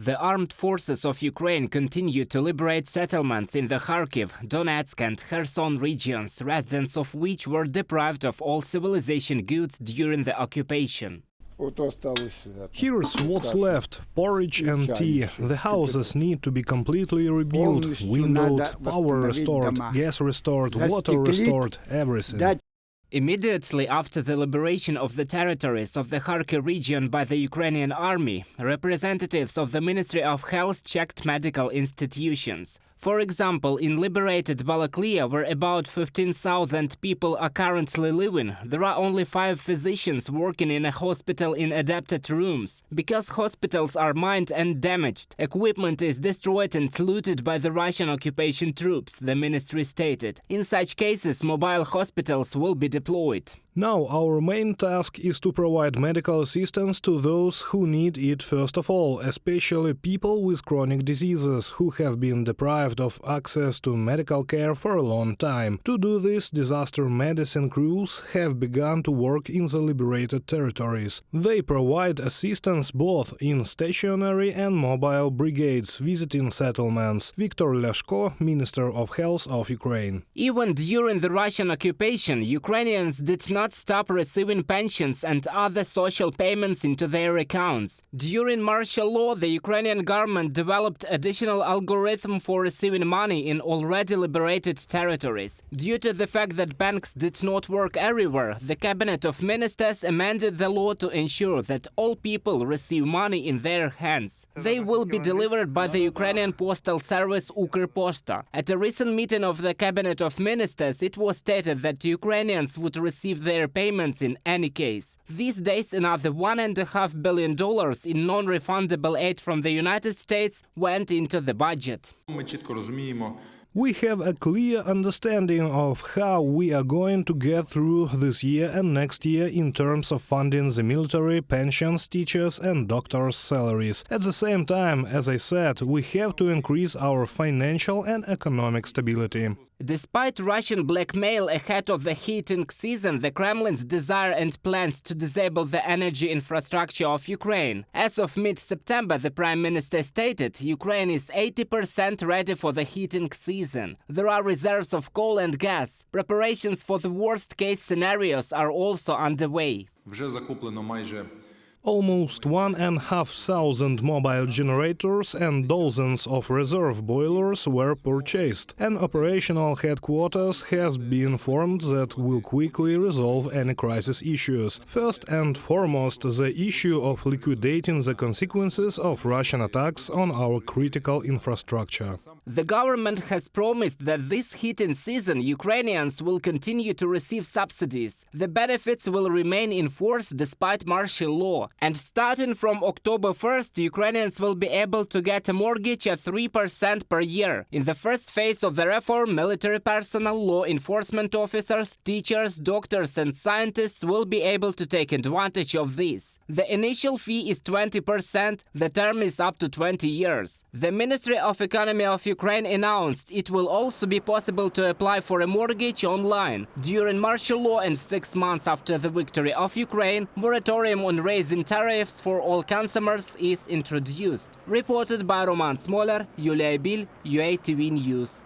The armed forces of Ukraine continue to liberate settlements in the Kharkiv, Donetsk and Kherson regions, residents of which were deprived of all civilization goods during the occupation. Here's what's left: porridge and tea. The houses need to be completely rebuilt, windowed, power restored, gas restored, water restored, everything. Immediately after the liberation of the territories of the Kharkiv region by the Ukrainian army, representatives of the Ministry of Health checked medical institutions. For example, in liberated Balaklia, where about 15,000 people are currently living, there are only 5 physicians working in a hospital in adapted rooms. Because hospitals are mined and damaged, equipment is destroyed and looted by the Russian occupation troops, the ministry stated. In such cases, mobile hospitals will be deployed. Now our main task is to provide medical assistance to those who need it first of all, especially people with chronic diseases who have been deprived of access to medical care for a long time. To do this, disaster medicine crews have begun to work in the liberated territories. They provide assistance both in stationary and mobile brigades visiting settlements. Viktor Lashko, Minister of Health of Ukraine. Even during the Russian occupation, Ukrainians did not stop receiving pensions and other social payments into their accounts. During martial law, the Ukrainian government developed additional algorithm for receiving money in already liberated territories. Due to the fact that banks did not work everywhere, the Cabinet of Ministers amended the law to ensure that all people receive money in their hands. They will be delivered by the Ukrainian postal service Ukrposhta. At a recent meeting of the Cabinet of Ministers, it was stated that Ukrainians would receive their payments in any case. These days, another $1.5 billion in non-refundable aid from the United States went into the budget. We have a clear understanding of how we are going to get through this year and next year in terms of funding the military, pensions, teachers and doctors' salaries. At the same time, as I said, we have to increase our financial and economic stability. Despite Russian blackmail ahead of the heating season, the Kremlin's desire and plans to disable the energy infrastructure of Ukraine. As of mid-September, the Prime Minister stated, Ukraine is 80% ready for the heating season. There are reserves of coal and gas. Preparations for the worst-case scenarios are also underway. Almost 1,500 mobile generators and dozens of reserve boilers were purchased. An operational headquarters has been formed that will quickly resolve any crisis issues. First and foremost, the issue of liquidating the consequences of Russian attacks on our critical infrastructure. The government has promised that this heating season Ukrainians will continue to receive subsidies. The benefits will remain in force despite martial law. And starting from October 1st, Ukrainians will be able to get a mortgage at 3% per year. In the first phase of the reform, military personnel, law enforcement officers, teachers, doctors and scientists will be able to take advantage of this. The initial fee is 20%, the term is up to 20 years. The Ministry of Economy of Ukraine announced it will also be possible to apply for a mortgage online. During martial law and 6 months after the victory of Ukraine, moratorium on raising tariffs for all consumers is introduced. Reported by Roman Smoler, Yulia Bil, UATV News.